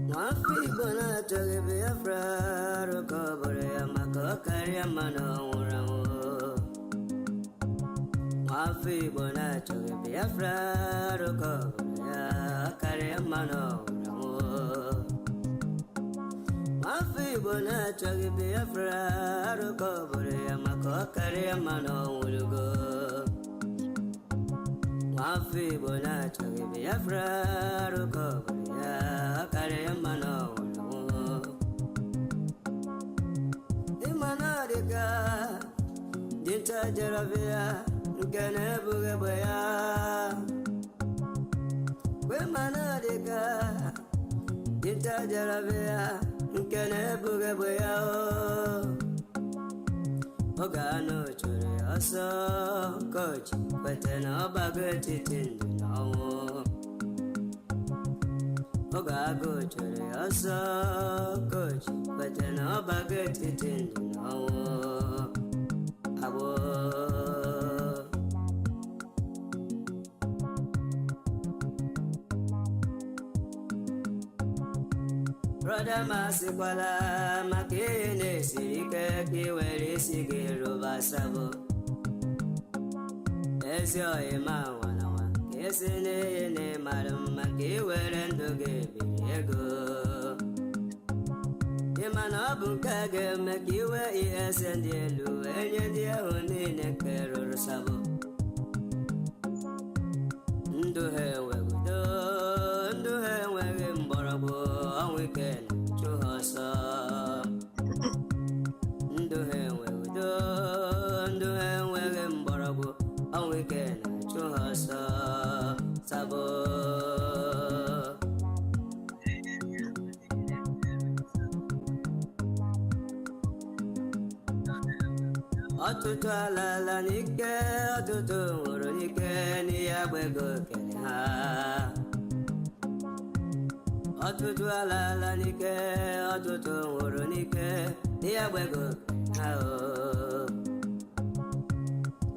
Mafi bona toge Biafra rokobore amako karia mano uramo. Mafi bona toge Biafra rokobore karia mano uramo. Mafi bona toge Biafra rokobore amako karia mano urugo. Mafi bona toge Biafra rokobore Karemano Imanadika Dinta Jaravia Ganebugabaya Wemanadika Dinta Jaravia Ganebugabaya Ogano Chore Aso Coach Petena Bagati Tindino Ogago chere asa coach, but an obaget it in no abo. Brother Masikwala, Makine, Sika, Kiweri, Sigiro, Basabo. As your Emma. Yes, in Madam Makiwer and the Gabriego. Imanabukaga Makiwa, yes, and the Lu, and the only necker or sabo. Do her well, do her well in Borabo, on weekend to her son. Do her well, do her well in Borabo, on weekend to her son. Sabo Otutu alala nike, otutu uru nike, ni agbego kele ha. Otutu alala nike, otutu uru nike, ni agbego kele ha o.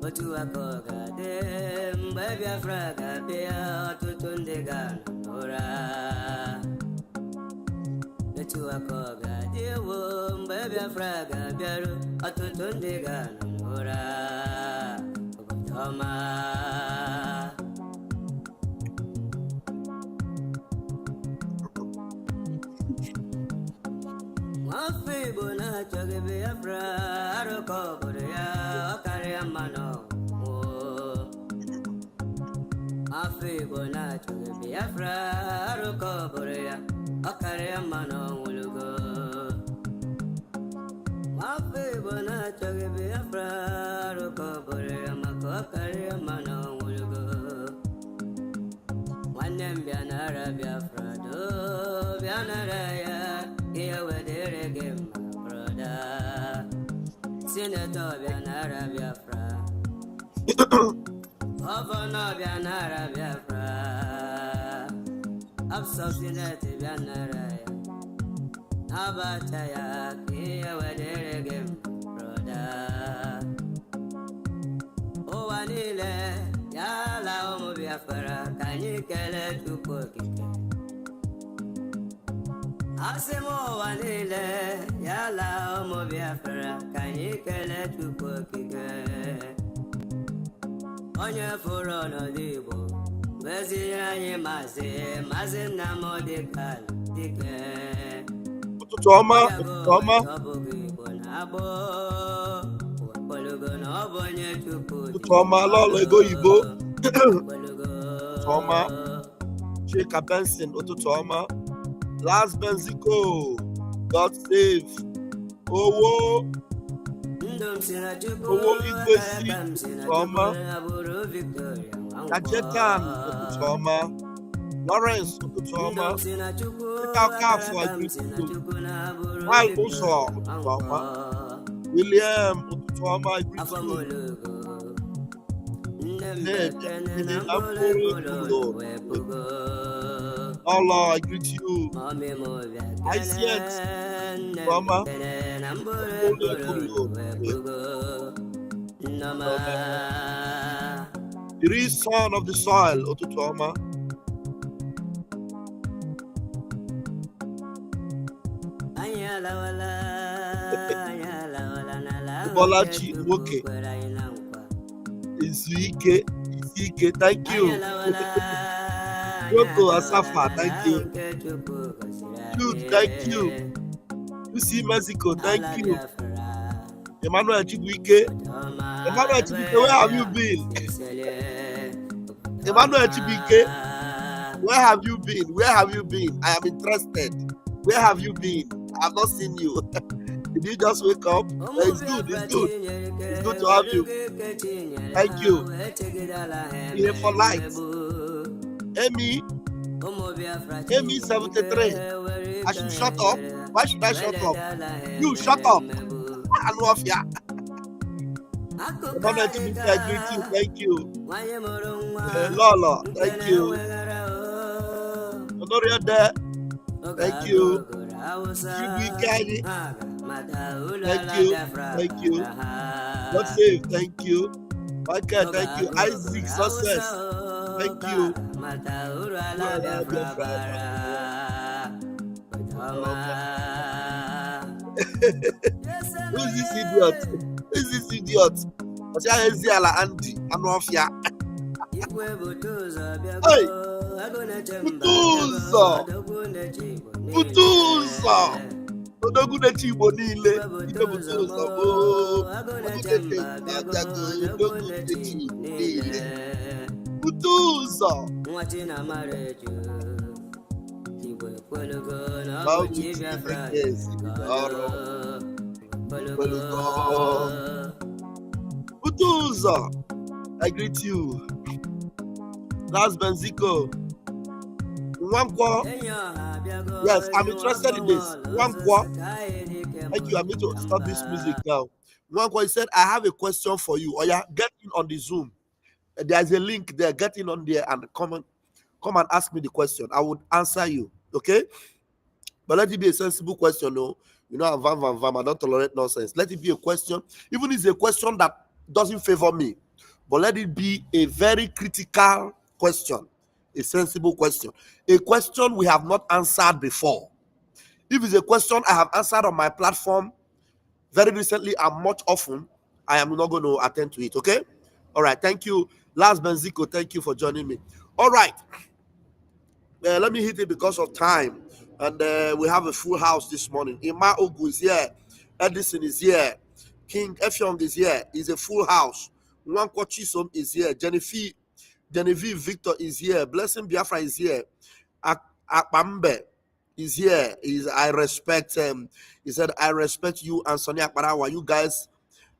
Otu akoga de mbebi afraga bia otutu ndiga nora. Otu akoga de wo mbebi afraga biaru otutu ndiga nora. Obotoma Mafi bona choge Biafra arokobore ya okaria mano. Mafi bona choge Biafra arokobore ya okaria mano ulugo. Mafi bona choge Biafra arokobore ya makokaria mano ulugo. Wanem bianara Biafra do bianara ya. Here where they reggae, my brother. Senator Bianara Biafra. Governor Bianara Biafra. Absolute Bianara. Abataya, here where they reggae, my brother. Oh, Anile, Yala Omo Biafra. Can you get it to cook it? Asemo wanile yala omo Biafra kanyikele tukokike onye furo n'odibo wezi anyị mazi na modikal dike ụtụtụ ọma ọbụghị igbo na-agbọ okpologo na ọ bụ onye chukwu ụtụtụ ọma lọlọ ego oyibo ụtụtụ ọma Chika Benson ụtụtụ ọma Last Benzico, God save. Owo Igwesi, Toma. Kajetan, Toma. Lawrence, Toma. Kakafu, Wal Uso, Toma. William, Toma, Ned, Allah, I greet you. ICX, Mama, Only Kurio. It is son of the soil, Otutoma. Bolachi Woke. Isuike, thank you. Yoko Asafa, thank you. Jude, thank you. UC Mexico, thank you. Emmanuel Chibuike. Emmanuel Chibuike, where have you been? Emmanuel Chibuike, where have you been? Where have you been? I am interested. Where have you been? I have not seen you. Did you just wake up? It's good, it's good. It's good to have you. Thank you. Here for light. Amy 73. I should shut up. Why should I shut up? You shut up. I know of ya. Emmanuel Chibuike, I greet you. Thank you. Lola, thank you. Honoria there. Thank you. Chibuike, thank you. Thank you. God save, thank you. Michael, thank you. Isaac, success. Thank you. Who's this idiot? Who's this idiot? Andy, Anofia. Hey! Butuza! Odogunechi Igbo niile. Ike Butuza. Odogunechi Igbo niile. Butuza! How to different days. Butuza! I greet you. Last Benzico. Nwankwo. Yes, I'm interested in this. Nwankwo. Thank you. I'm going to stop this music now. Nwankwo, he said, I have a question for you. Oh yeah, get in on the Zoom. There's a link there. Get in on there and come and ask me the question. I would answer you. Okay? But let it be a sensible question, no? You know, I'm vam. I don't tolerate nonsense. Let it be a question. Even if it's a question that doesn't favor me. But let it be a very critical question, a sensible question, a question we have not answered before. If it's a question I have answered on my platform very recently and much often, I am not going to attend to it, okay? All right, thank you. Last Benzico, thank you for joining me. All right, let me hit it because of time. And we have a full house this morning. Ima Ogu is here. Edison is here. King Efyong is here. It's a full house. Nwankwo Chisom is here. Genevieve Victor is here. Blessing Biafra is here. Akpambe is here. I respect him. He said, I respect you and Sonia Akparawa. You guys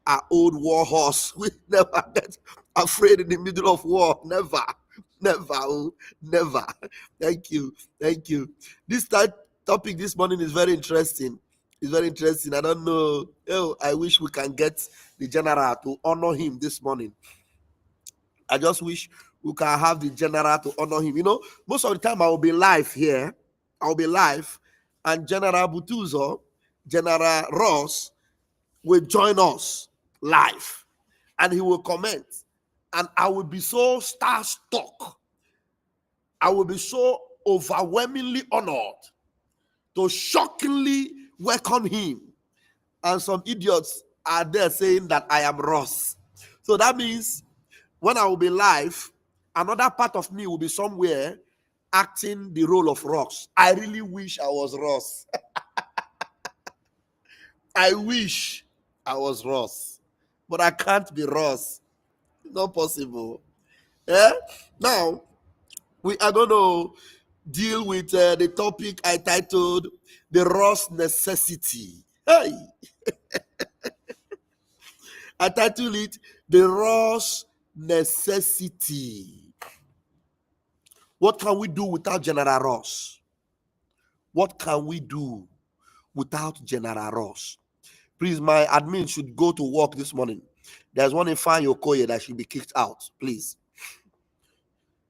are old war horse. We never get afraid in the middle of war. Never. Thank you. This topic this morning is very interesting. It's very interesting. I don't know. Oh, I wish we can get the general to honor him this morning. I just wish we can have the general to honor him. You know, most of the time I will be live here. I'll be live, and General Butuzo, General Roz will join us live, and he will comment, and I will be so starstruck. I will be so overwhelmingly honored to shockingly welcome him. And some idiots are there saying that I am Ross. So that means when I will be live, another part of me will be somewhere acting the role of Ross. I really wish I was Ross. I wish I was Ross. But I can't be Ross. Not possible. Yeah? Now, we are going to deal with the topic I titled The Ross Necessity. Hey! I titled it The Ross Necessity. What can we do without General Ross? What can we do without General Ross? Please, my admin should go to work this morning. There's one in Fanny Okoye that should be kicked out, please.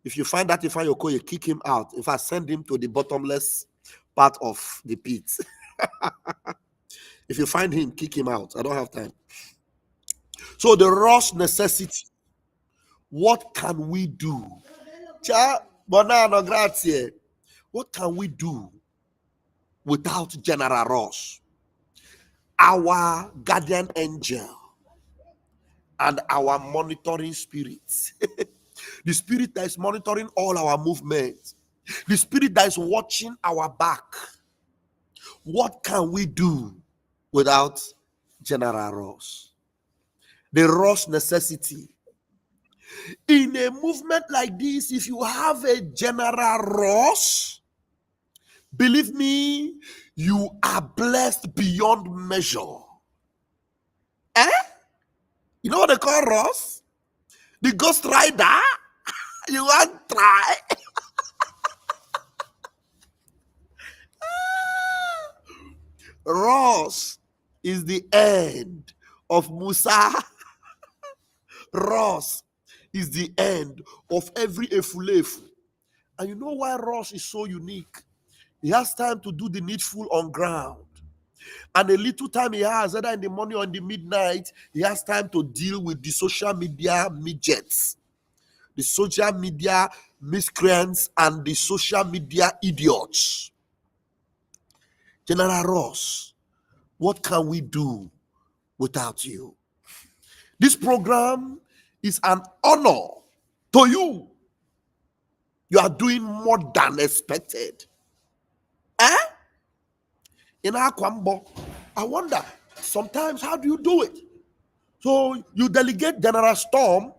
If you find that Ifeanyi Okoye, kick him out. In fact, send him to the bottomless part of the pit. If you find him, kick him out. I don't have time. So the rush necessity. What can we do? Bonano, grazie. What can we do without General Roz, our guardian angel and our monitoring spirit? The spirit that is monitoring all our movements, the spirit that is watching our back. What can we do without General Roz? The Roz necessity. In a movement like this, if you have a General Roz, believe me, you are blessed beyond measure. Eh? You know what they call Roz? The Ghost Rider. You want to try? Roz is the end of Musa. Roz is the end of every efulefu. And you know why Roz is so unique? He has time to do the needful on ground. And a little time he has, either in the morning or in the midnight, he has time to deal with the social media midgets, the social media miscreants, and the social media idiots. General Roz, what can we do without you? This program is an honor to you. You are doing more than expected. Eh? In Akwambo, I wonder, sometimes how do you do it? So you delegate General Storm,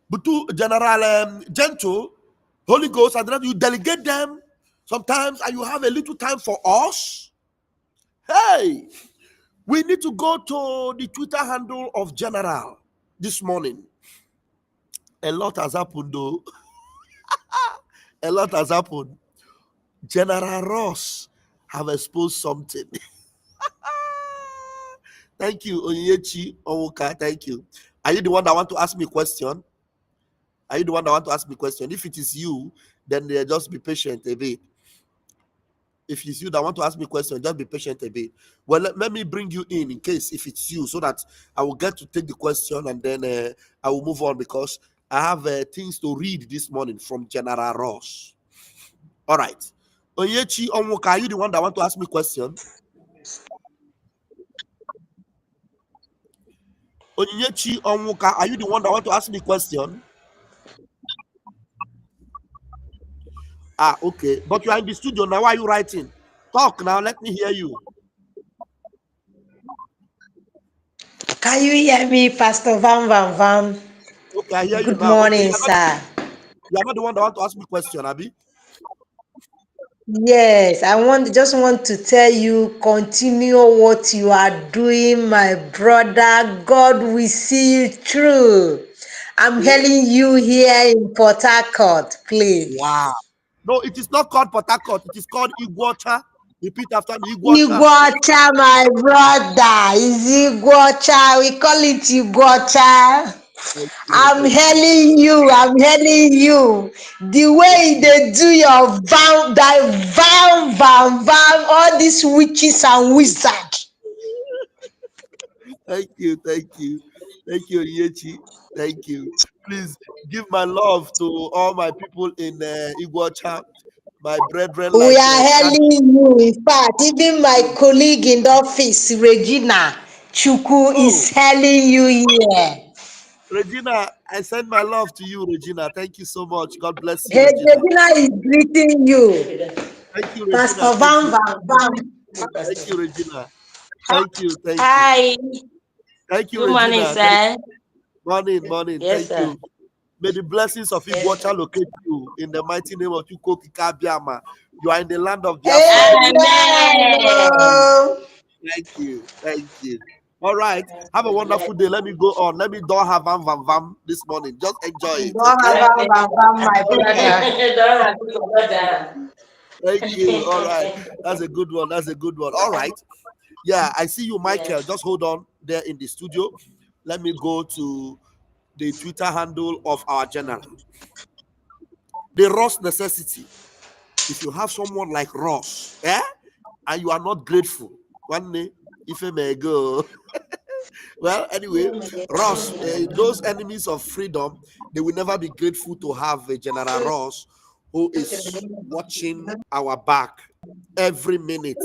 but to General Gentle, Holy Ghost, and then you delegate them sometimes, and you have a little time for us. Hey, we need to go to the Twitter handle of General this morning. A lot has happened, though. A lot has happened. General Roz have exposed something. Thank you, Onyechi Owoka. Thank you. Are you the one that want to ask me a question? Are you the one that want to ask me a question? If it is you, then just be patient a bit. If it's you that want to ask me a question, just be patient a bit. Well, let me bring you in case if it's you, so that I will get to take the question and then I will move on, because I have things to read this morning from General Roz. All right. Onyechi Onwoka, are you the one that want to ask me a question? Onyechi Onwoka, are you the one that want to ask me a question? Ah, okay. But you are in the studio now. Why are you writing? Talk now. Let me hear you. Can you hear me, Pastor Van Van Van? Okay, I hear you Good now. Okay, morning, sir. you are not the one that want to ask me a question, Abby. Yes, just want to tell you, continue what you are doing, my brother. God will see you through. I'm hailing you here in Port Harcourt, please. Wow. No, it is not called Port Harcourt. It is called Iguacha. Repeat after me, Iguacha. Iguacha, my brother. Is Iguacha? We call it Iguacha. Thank you. I'm Thank you. telling you, I'm telling you, the Thank way you. they do your vam, all these witches and wizards. Thank you. Thank you. Thank you, Yechi. Thank you. Please give my love to all my people in Iguacha, my brethren We like are CANT. telling you, in fact, even my colleague in the office, Regina Chuku, Oh, is telling you here. Regina, I send my love to you, Regina. Thank you so much. God bless you, Hey, Regina. Regina is greeting you. Thank you, Regina. Pastor Thank Van you. Van Van. Thank you, Regina. Thank you. Thank you. Hi, Thank you, good morning, Regina. sir. Morning, morning. Yes, Thank sir. you. May the blessings of Yes, sir. Iguacha locate you in the mighty name of Chukwuka Kabiama. You are in the land of Biafra. Amen. Amen. Oh. Thank you. Thank you. All right. Have a wonderful day. Let me go on. Let me don't have vam vam vam this morning. Just enjoy it. Don't have Okay. Okay. my brother. Don't have to go down. Thank you. All right. That's a good one. That's a good one. All right. Yeah, I see you, Michael. Yes. Just hold on there in the studio. Let me go to the Twitter handle of our general. The Roz necessity. If you have someone like Roz, and you are not grateful, one day, if it may go. Well, anyway, Roz, those enemies of freedom, they will never be grateful to have a General Roz who is watching our back every minute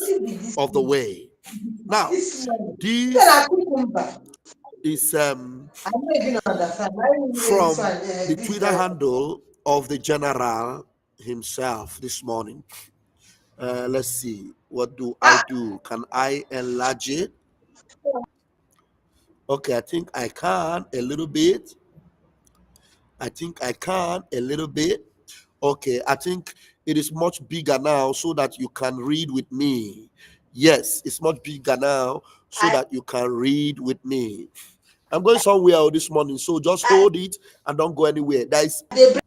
of the way. Now, this is from the Twitter handle of the General himself this morning. Let's see. What do I do? Can I enlarge it? Okay, I think I can a little bit. Okay, I think it is much bigger now so that you can read with me. Yes, it's much bigger now so that you can read with me. I'm going somewhere this morning, so just hold it and don't go anywhere. There is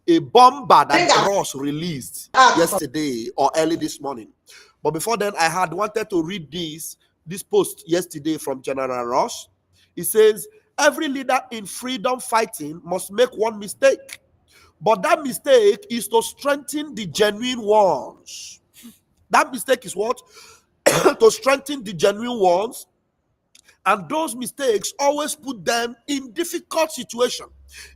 a bomber that Roz released yesterday or early this morning. But before then, I had wanted to read this post yesterday from General Roz. He says, every leader in freedom fighting must make one mistake. But that mistake is to strengthen the genuine ones. That mistake is what? To strengthen the genuine ones. And those mistakes always put them in difficult situations.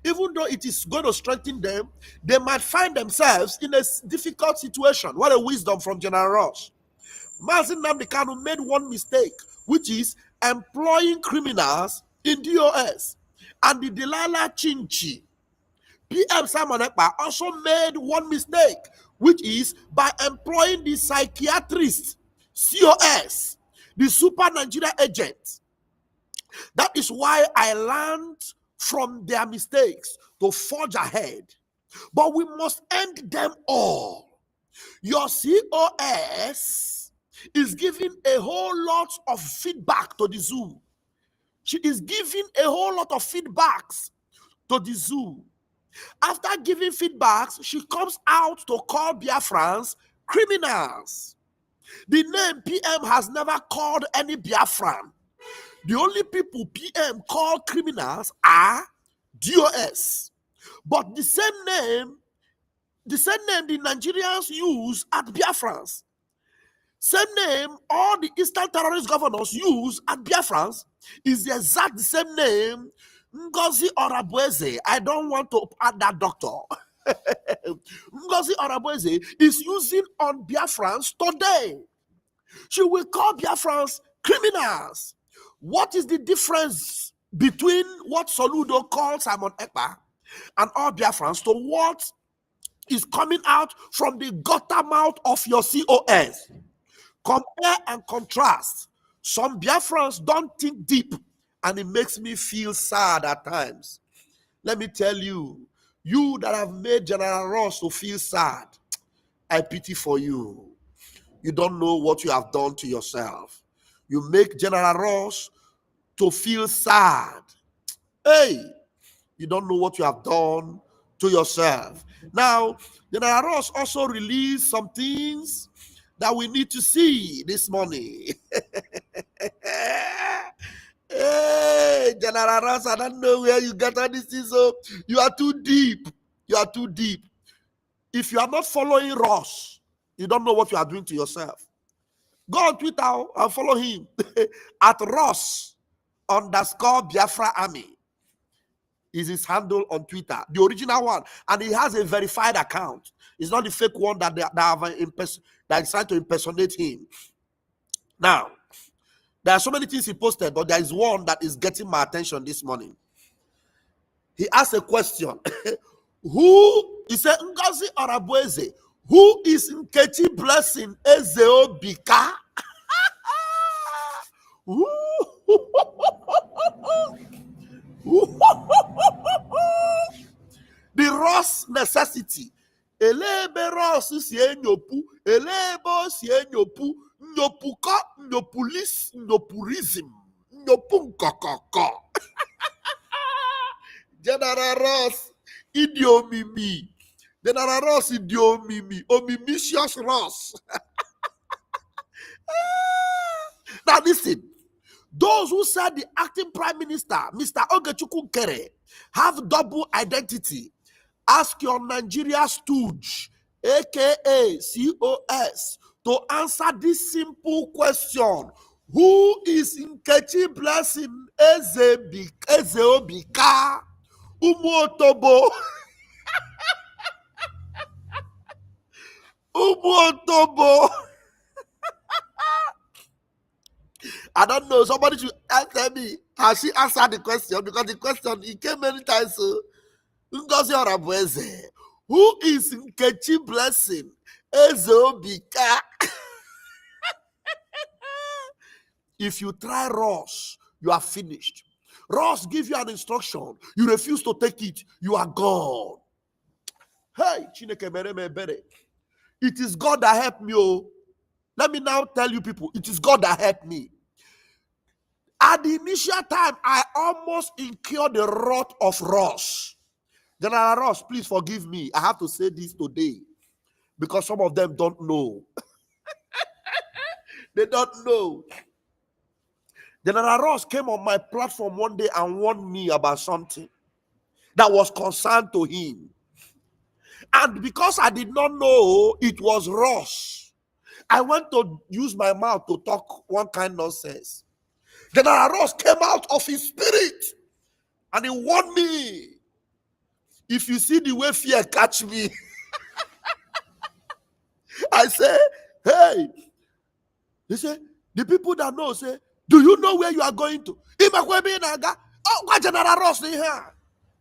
Even though it is going to strengthen them, they might find themselves in a difficult situation. What a wisdom from General Roz. Mazin Nnamdi Kanu made one mistake, which is employing criminals in DOS. And the Delilah Chinchi, PM Simon Ekpa, also made one mistake, which is by employing the psychiatrist, COS, the super Nigeria agent. That is why I learned from their mistakes to forge ahead. But we must end them all. Your COS is giving a whole lot of feedback to the zoo. She is giving a whole lot of feedbacks to the zoo. After giving feedbacks, she comes out to call Biafrans criminals. The name PM has never called any Biafran. The only people PM call criminals are DOS. But the same name the Nigerians use at Biafrans, same name all the Eastern terrorist governors use at Biafrans is the exact same name Ngozi Orabueze. I don't want to add that doctor. Ngozi Orabueze is using on Biafrans today. She will call Biafrans criminals. What is the difference between what Soludo calls Simon Ekpa and all Biafrans to what is coming out from the gutter mouth of your COS? Compare and contrast. Some Biafrans don't think deep, and it makes me feel sad at times. Let me tell you, you that have made General Roz to feel sad, I pity for you. You don't know what you have done to yourself. You make General Roz to feel sad. Hey, you don't know what you have done to yourself. Now, General Roz also released some things that we need to see this morning. Hey, General Roz, I don't know where you got all this thing, so you are too deep. You are too deep. If you are not following Roz, you don't know what you are doing to yourself. Go on Twitter and follow him at Roz_Biafra Army is his handle on Twitter, the original one, and he has a verified account. It's not the fake one that is trying to impersonate him. Now, there are so many things he posted, but there is one that is getting my attention this morning. He asked a question. He said, Ngozi Orabueze, who is Nkechi Blessing Ezeo Bika? The Roz necessity. Elebe Roz si enyopu, elebe si enyopu, nyopuko, nyopulis, nyopurism, nyopunkokoko. General Roz, idiomimi. General Roz, idiomimi. Omimicious Roz. Now listen. Those who said the acting prime minister, Mr. Ogechukwu Kere, have double identity Ask your Nigeria stooge, aka COS, to answer this simple question. Who is Nkechi Blessing Ezeobika Umuotobo? Umuotobo. I don't know. Somebody should answer me. Has she answered the question? Because the question, it came many times. So, Ngozi Orabueze. Who is Nkechi Blessing Ezeobika? If you try Ross, you are finished. Ross give you an instruction. You refuse to take it. You are gone. Hey, Chineke mere me ebere. It is God that helped me. Oh. Let me now tell you people, it is God that helped me. At the initial time, I almost incurred the wrath of Ross. General Ross, please forgive me. I have to say this today because some of them don't know. They don't know. General Ross came on my platform one day and warned me about something that was concerned to him. And because I did not know it was Ross, I went to use my mouth to talk one kind of nonsense. General Ross came out of his spirit and he warned me. If you see the way fear catch me, I say, hey. He said, the people that know say, do you know where you are going to? Oh, what General Ross here?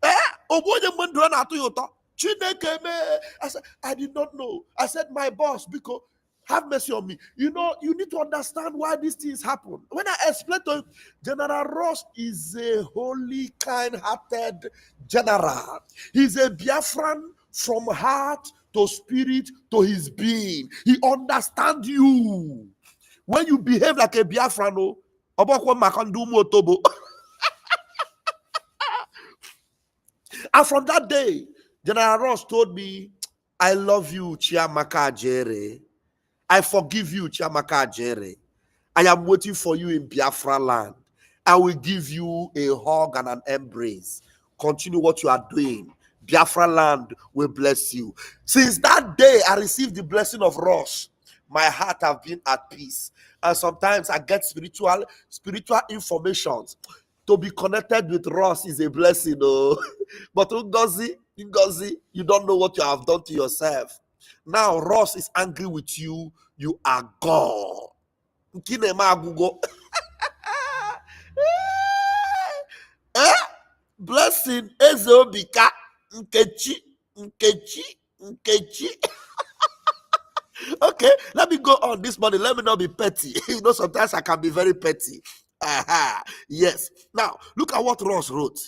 I said, I did not know. I said, my boss, because have mercy on me. You know, you need to understand why these things happen. When I explained to him, General Ross is a holy, kind-hearted general. He's a Biafran from heart to spirit to his being. He understands you. When you behave like a Biafran, and from that day, General Ross told me, I love you, Chiamaka Jere. I forgive you, Chiamaka Jere. I am waiting for you in Biafra land. I will give you a hug and an embrace. Continue what you are doing. Biafra land will bless you. Since that day, I received the blessing of Ross. My heart have been at peace. And sometimes I get spiritual information. To be connected with Ross is a blessing, oh. But Ngozi, you don't know what you have done to yourself. Now Ross is angry with you. You are gone. Blessing Ezobika Nkechi. Okay, let me go on this morning. Let me not be petty. You know, sometimes I can be very petty. Yes. Now, look at what Ross wrote.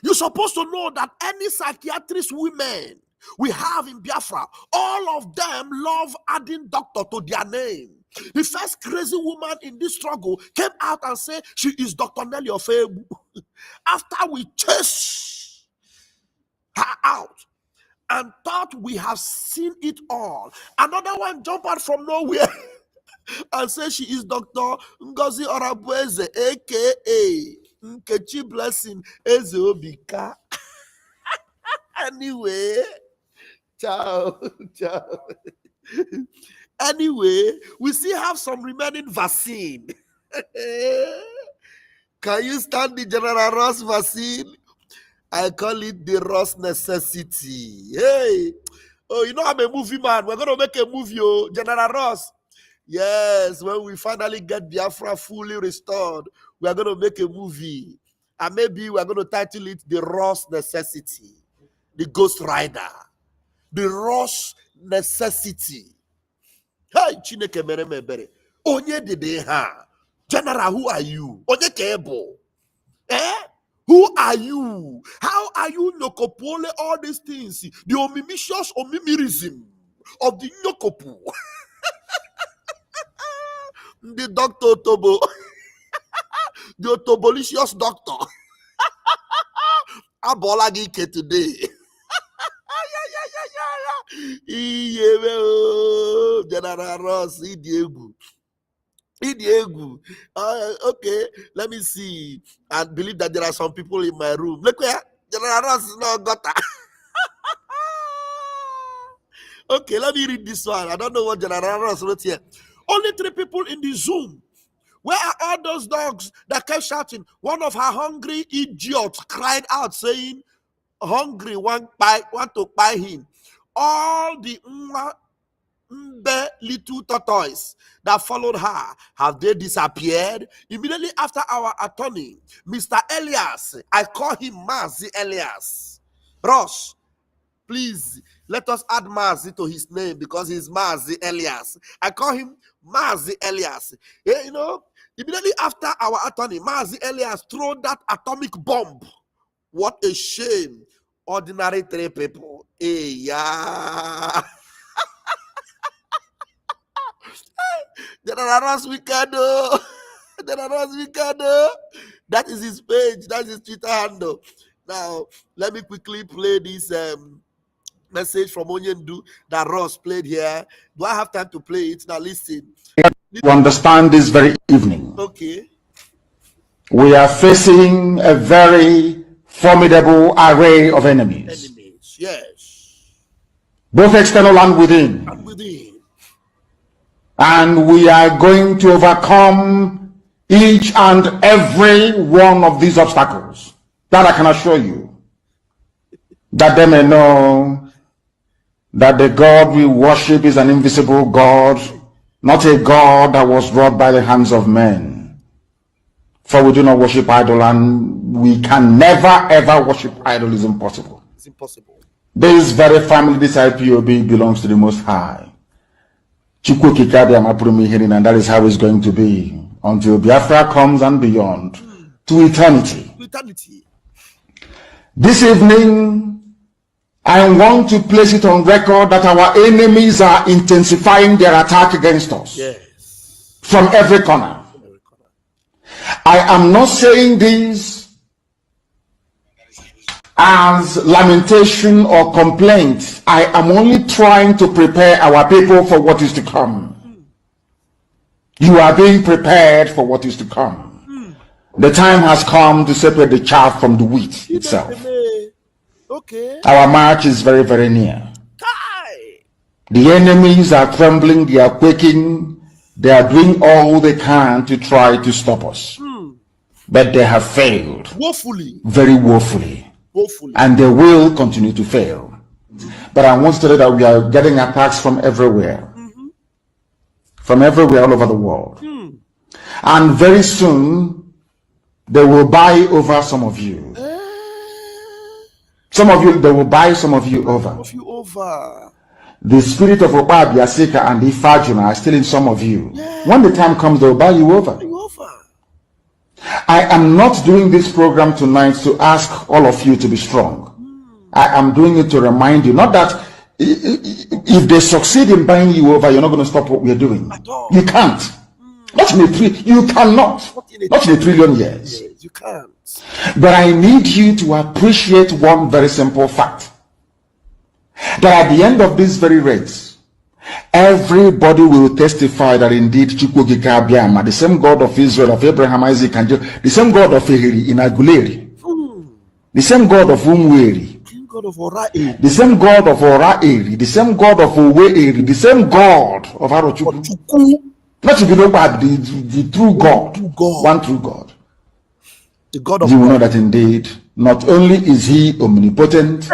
You're supposed to know that any psychiatrist women we have in Biafra, all of them love adding doctor to their name. The first crazy woman in this struggle came out and said she is Dr. Nelly Ofebu. After we chased her out and thought we have seen it all, another one jumped out from nowhere and said she is Dr. Ngozi Orabueze, aka Nkechi Blessing Ezeobika. Anyway, ciao. Anyway, we still have some remaining vaccine. Can you stand the General Ross vaccine? I call it the Ross necessity. Hey, oh, you know I'm a movie man. We're gonna make a movie, oh, General Ross. Yes, when we finally get Biafra fully restored, we are going to make a movie. And maybe we are going to title it The Ross Necessity. The Ghost Rider. The Ross Necessity. Hey, Chineke mere me ebere. Onye dede ha. General, who are you? Onye kebo. Who are you? How are you Nokopole all these things? The omimicious omimirism of the Nokopu. The Dr. Otobo, the Otobolicious doctor. Abolagike today. General Ross, Idiegu. Okay, let me see. I believe that there are some people in my room. Look where General Ross is not got. Okay, let me read this one. I don't know what General Roz wrote here. Only 3 people in the Zoom. Where are all those dogs that kept shouting? One of her hungry idiots cried out, saying, hungry, want to buy him. All the little tortoise that followed her, have they disappeared? Immediately after our attorney, Mr. Elias, I call him Mazi Elias. Ross, please let us add Mazi to his name because he's Mazi Elias. I call him Mazi Elias. You know, immediately after our attorney, Mazi Elias threw that atomic bomb. What a shame. Ordinary 3 people. Hey, yeah. General Roz Wicado. General Roz Wicado. That is his page. That is his Twitter handle. Now, let me quickly play this message from Onyendu that Ross played here. Do I have time to play it? Now, listen. You understand this very evening. Okay. We are facing a very formidable array of enemies. Enemies, yes. Both external and within. And within. And we are going to overcome each and every one of these obstacles. That I can assure you. That they may know that the God we worship is an invisible God, not a God that was wrought by the hands of men. For we do not worship idol, and we can never ever worship idol. Is impossible. It's impossible. This very family, this IPOB, belongs to the Most High. And that is how it's going to be until Biafra comes and beyond to eternity. Eternity. This evening, I want to place it on record that our enemies are intensifying their attack against us. Yes. From every corner. I am not saying this as lamentation or complaint. I am only trying to prepare our people for what is to come. You are being prepared for what is to come. The time has come to separate the chaff from the wheat itself. Okay. Our march is very, very near. The enemies are trembling, they are quaking, they are doing all they can to try to stop us. But they have failed. Woefully. Very woefully. Woefully. And they will continue to fail. But I want to tell you that we are getting attacks from everywhere. From everywhere all over the world. And very soon, they will buy over some of you. Some of you, they will buy some of you over. The spirit of Oba Biasika and Ifajuna are still in some of you. When the time comes, they will buy you over. I am not doing this program tonight to ask all of you to be strong. I am doing it to remind you, not that if they succeed in buying you over, you're not going to stop what we're doing. You can't. Not in a you cannot. Not in a trillion years. You can't. But I need you to appreciate one very simple fact. That at the end of this very race, everybody will testify that indeed Chukwukika Abiyama, the same God of Israel, of Abraham, Isaac, and Jacob, the same God of Ehiri in Aguleri, the same God of Umweri, the same God of Oraeri, the same God of Oweeri, the same God of Arochukwu. Not to be known by the true God, one true God. The God of you will know that indeed, not only is he omnipotent,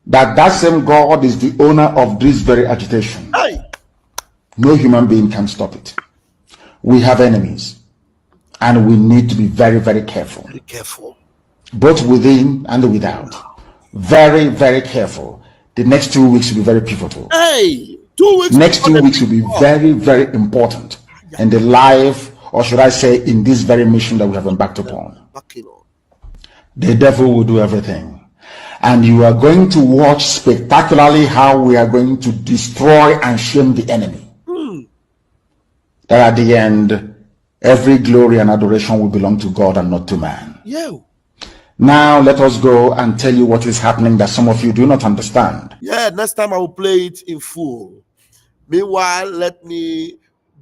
that same God is the owner of this very agitation. No human being can stop it. We have enemies, and we need to be very, very careful. Very careful. Both within and without. Very, very careful. The next 2 weeks will be very pivotal. 2 weeks. Next 2 weeks will be very, very important in the life, or should I say, in this very mission that we have embarked upon. The devil will do everything. And you are going to watch spectacularly how we are going to destroy and shame the enemy. That at the end, every glory and adoration will belong to God and not to man. Now let us go and tell you what is happening that some of you do not understand. Next time I will play it in full. Meanwhile, let me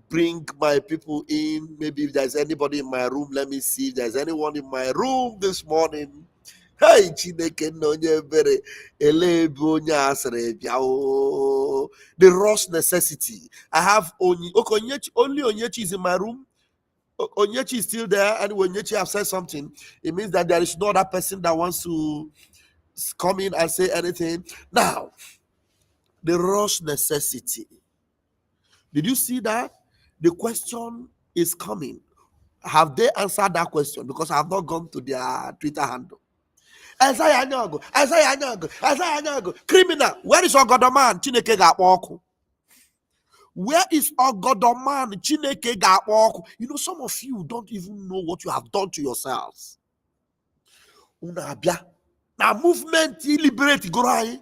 bring my people in. Maybe if there's anybody in my room, let me see if there's anyone in my room this morning. Hey, Chineke no nyebere elebe onye asere bia o. The Roz necessity. I have only Onyechi is in my room. Onyechi is still there, and when Onyechi have said something, it means that there is no other person that wants to come in and say anything. Now, the Roz necessity. Did you see that? The question is coming. Have they answered that question? Because I have not gone to their Twitter handle. Isaiah Nyago, criminal. Where is Ogodoman? Chineke ga-akpọ. Where is Ogodoman? Chineke ga-akpọ. You know, some of you don't even know what you have done to yourselves. Unabia. Now movement liberate Gorai.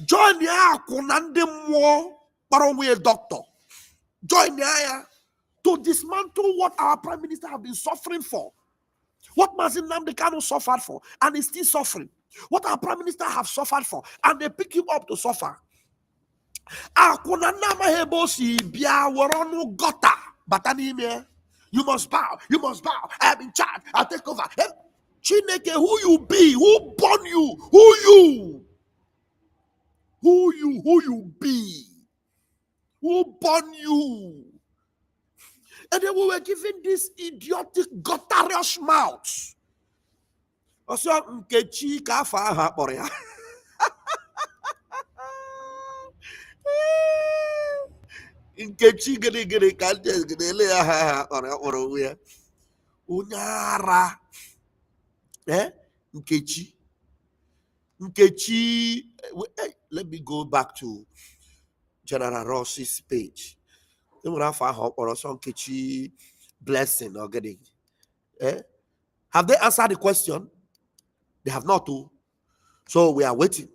Join ya kunande mo paronwe doctor. Join ya to dismantle what our prime minister have been suffering for. What Mazin Nnamdi Kanu suffered for, and is still suffering. What our prime minister have suffered for, and they pick him up to suffer. You must bow, I am in charge, I'll take over. Chineke, who you be? Who born you? Who you be? Who born you? And then we were given this idiotic, gutturous mouth. Also, Nkechi ka afa aha kpọrọ ya. Nkechi gịnị ka ndị ele ya ha kpọrọ onwe ya. Onye ara. Nkechi. Let me go back to General Roz's page. Nkechi blessing or getting. Have they answered the question? They have not to. So we are waiting.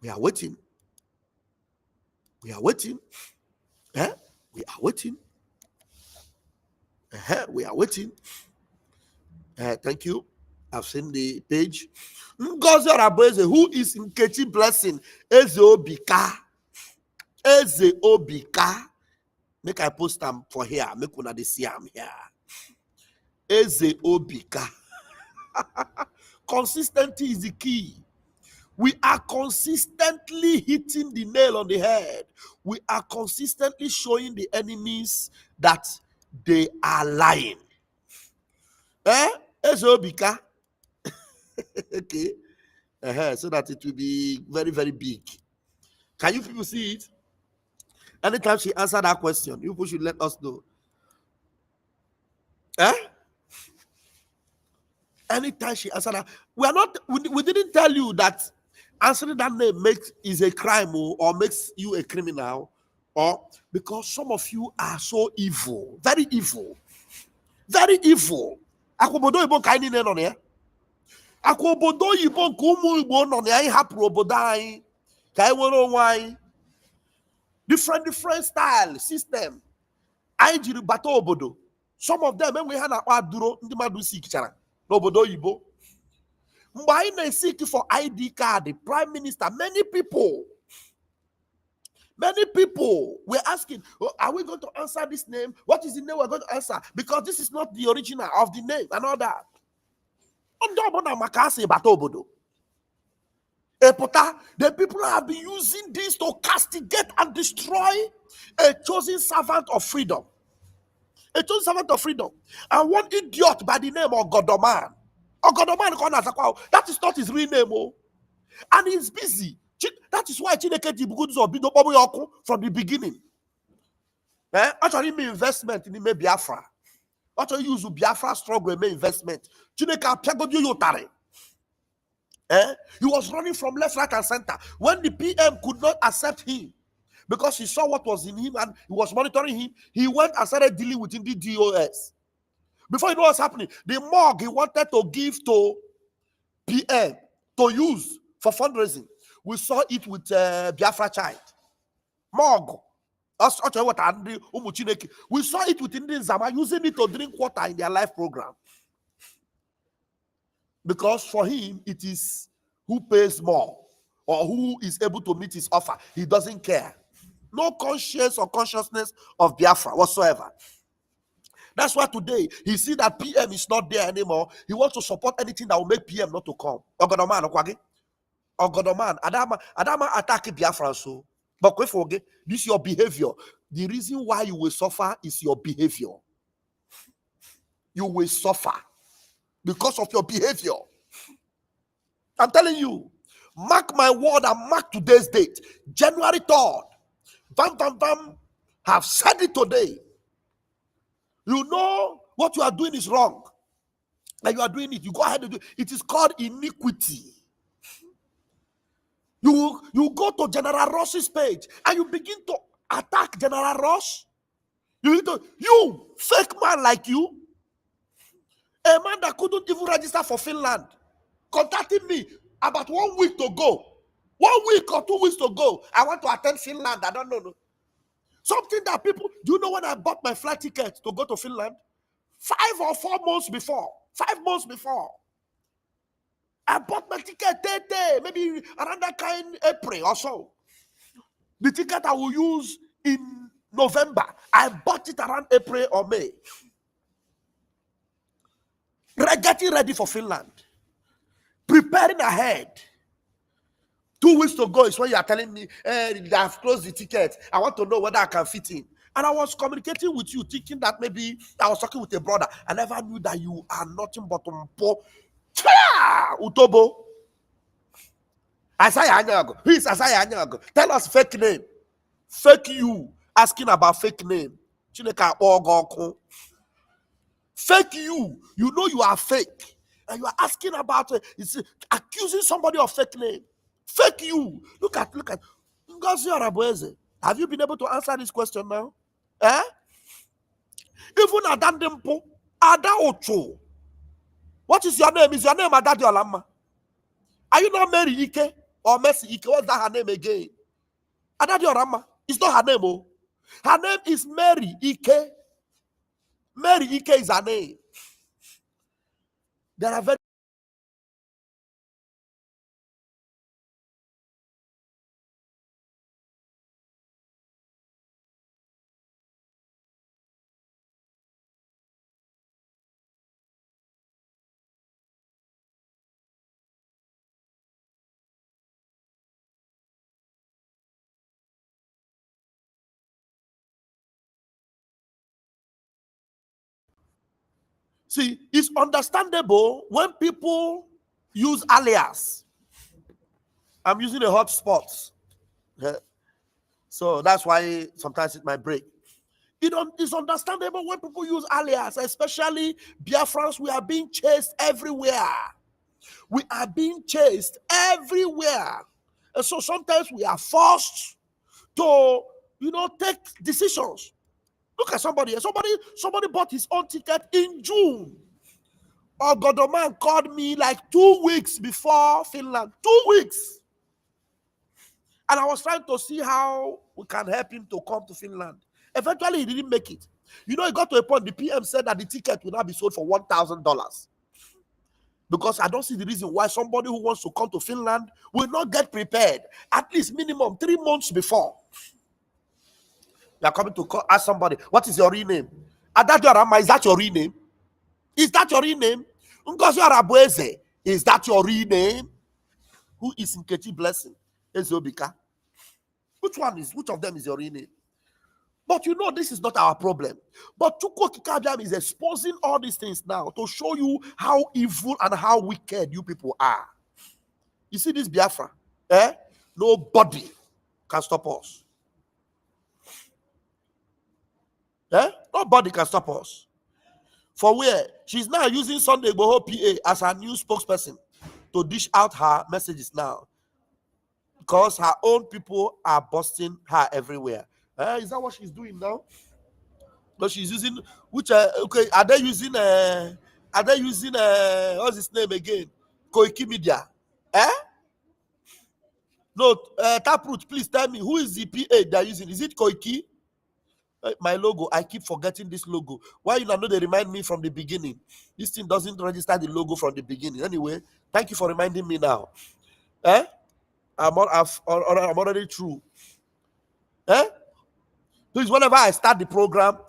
We are waiting. We are waiting. We are waiting. We are waiting. Thank you. I've seen the page. Ngozi Orabueze, who is Nkechi blessing? Eze Obika. Make I post them for here. Make una dey see am here. Eze Obika. Consistency is the key. We are consistently hitting the nail on the head. We are consistently showing the enemies that they are lying. Eze Obika. Okay. So that it will be very, very big. Can you people see it? Anytime she answered that question, you people should let us know. Anytime she answered that, we didn't tell you that answering that name is a crime or makes you a criminal, or because some of you are so evil, very evil, very evil. Akobodo ibo kaini ne no ne. Akobodo ibo nkumu ibo no ne ai hapro obodo ai. Kai woro wai. Different style system. Ai jiri bata obodo. Some of them when we had a duro ndi madu sikichara. N'obodo Igbo. Mgbe anyị na-seek for ID card, the prime minister, many people were asking, are we going to answer this name? What is the name we're going to answer? Because this is not the original of the name and all that. The people have been using this to castigate and destroy a chosen servant of freedom. A chosen servant of freedom. And one idiot by the name of Godoman. That is not his real name. And he's busy. That is why Chineke Dibugudu from the beginning. Actually, my investment in Biafra. Actually, use Biafra struggle my investment. Chineke Piagodio Yotare. He was running from left, right, and center. When the PM could not accept him because he saw what was in him and he was monitoring him, he went and started dealing with the DOS. Before you know what's happening, the mug he wanted to give to PM to use for fundraising, we saw it with Biafra Child. Mug. We saw it with Indian Zama using it to drink water in their life program. Because for him, it is who pays more or who is able to meet his offer. He doesn't care. No conscience or consciousness of Biafra whatsoever. That's why today he see that PM is not there anymore. He wants to support anything that will make PM not to come. Ogodoman, Okwagi. Ogodoman, Adama attack Biafra so. But if forget, this is your behavior. The reason why you will suffer is your behavior. You will suffer because of your behavior. I'm telling you, mark my word and mark today's date. January 3rd. Bam, bam, bam. Have said it today. You know what you are doing is wrong. And you are doing it. You go ahead and do it. It is called iniquity. You go to General Roz's page and you begin to attack General Roz. You fake man like you, a man that couldn't even register for Finland, contacting me about 1 week to go. 1 week or 2 weeks to go. I want to attend Finland. I don't know. Something that people, do you know when I bought my flight ticket to go to Finland? 5 or 4 months before. 5 months before. I bought my ticket, maybe around that kind April or so. The ticket I will use in November. I bought it around April or May. Getting ready for Finland. Preparing ahead. 2 weeks to go is when you are telling me, they have closed the ticket. I want to know whether I can fit in. And I was communicating with you, thinking that maybe I was talking with a brother. I never knew that you are nothing but Utobo. Asaya Anyago. Who is Asaya Anyago? Tell us fake name. Fake you. Asking about fake name. Fake you. You know you are fake. And you are asking about accusing somebody of fake name. Fake you. Look at. Ngozi Arabueze. Have you been able to answer this question now? Even Adandempo, Ada Ocho. What is your name? Is your name Adadi Olama? Are you not Mary Ike or Mercy Ike? What's that her name again? Adadi Olama. It's not her name. Oh. Her name is Mary Ike. Mary Ike is her name. There are very See, it's understandable when people use alias. I'm using a hotspot. So that's why sometimes it might break. It's understandable when people use alias, especially Biafrans. We are being chased everywhere. We are being chased everywhere. And so sometimes we are forced to, take decisions. Look at somebody. Somebody bought his own ticket in June. Godoman called me like 2 weeks before Finland. 2 weeks. And I was trying to see how we can help him to come to Finland. Eventually, he didn't make it. It got to a point, the PM said that the ticket will not be sold for $1,000. Because I don't see the reason why somebody who wants to come to Finland will not get prepared at least minimum 3 months before. You are coming to ask somebody, what is your real name? Adadi Arama, is that your real name? Is that your real name? Ngozi Arabueze, is that your real name? Who is Nkechi Blessing? Ezobika. Which of them is your real name? But this is not our problem. But Chukwu Kikabiam is exposing all these things now to show you how evil and how wicked you people are. You see this Biafra? Nobody can stop us. Nobody can stop us. For where? She's now using Sunday Igboho PA as her new spokesperson to dish out her messages now. Because her own people are busting her everywhere. Is that what she's doing now? But she's using are they using what's his name again? Koiki Media. No, Taproot, please tell me who is the PA they're using? Is it Koiki? My logo, I keep forgetting this logo. Why you know they remind me from the beginning? This thing doesn't register the logo from the beginning. Anyway, thank you for reminding me now. I'm already through. Please, whenever I start the program,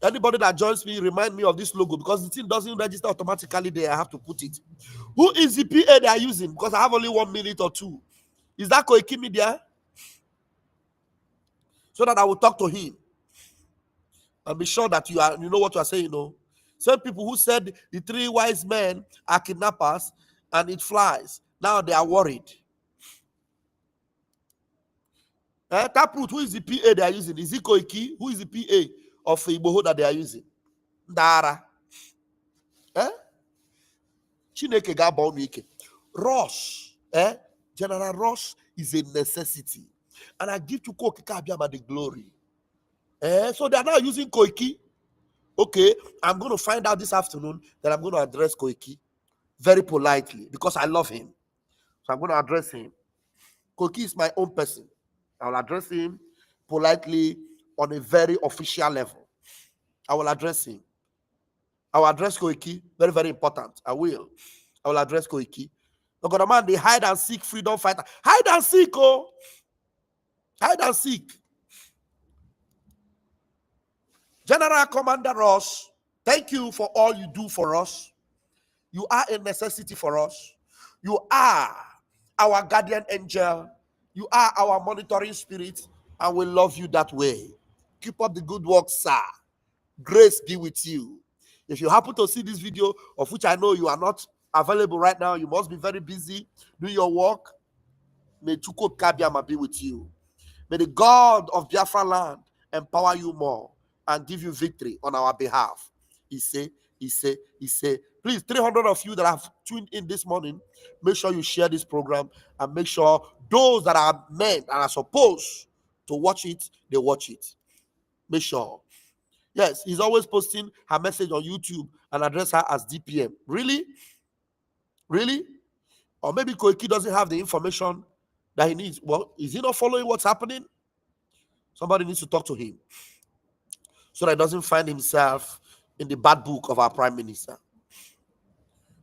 Anybody that joins me, remind me of this logo because the thing doesn't register automatically there. I have to put it. Who is the PA they are using? Because I have only 1 minute or two. Is that Koiki Media? So that I will talk to him and be sure that you know what you are saying. You know, some people who said the 3 wise men are kidnappers and it flies. Now they are worried. Taproot, who is the PA they are using? Is it Koiki? Who is the PA of Igboho that they are using? Dara. Chineke ga-aba ọnụ ike. Roz, General Roz is a necessity. And I give to Koiki Abiyama the glory. So they are now using Koiki. Okay, I'm going to find out this afternoon that I'm going to address Koiki very politely because I love him. So I'm going to address him. Koiki is my own person. I will address him politely on a very official level. I will address him. I will address Koiki. Very, very important. I will address Koiki. Look at the man, the hide and seek freedom fighter. Hide and seek, oh. Hide and seek. General Commander Roz, thank you for all you do for us. You are a necessity for us. You are our guardian angel. You are our monitoring spirit, and we love you that way. Keep up the good work, sir. Grace be with you. If you happen to see this video, of which I know you are not available right now, you must be very busy doing your work. May Chukwu Kabiama be with you. May the God of Biafra land empower you more and give you victory on our behalf. He say. Please, 300 of you that have tuned in this morning, make sure you share this program and make sure those that are meant and are supposed to watch it, they watch it. Make sure. Yes, he's always posting her message on YouTube and address her as DPM. Really? Really? Or maybe Koiki doesn't have the information that he needs. Well, is he not following what's happening? Somebody needs to talk to him so that he doesn't find himself in the bad book of our Prime Minister.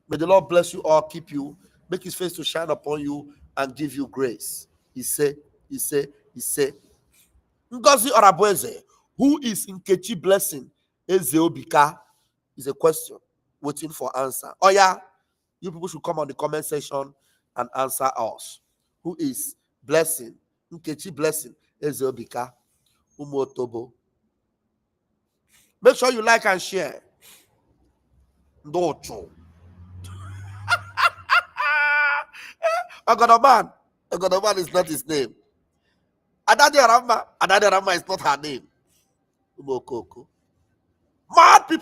May the Lord bless you all, keep you, make his face to shine upon you, and give you grace. He said. Ngozi Orabueze, who is Nkechi Blessing Ezeobika, is a question waiting for answer. Oh yeah, you people should come on the comment section and answer us. Who is Blessing, Nkechi Blessing Ezeobika Umotobo? Make sure you like and share. Ndocho. Ogodoman is not his name. Adade Arama is not her name. Umokoko. Mad people.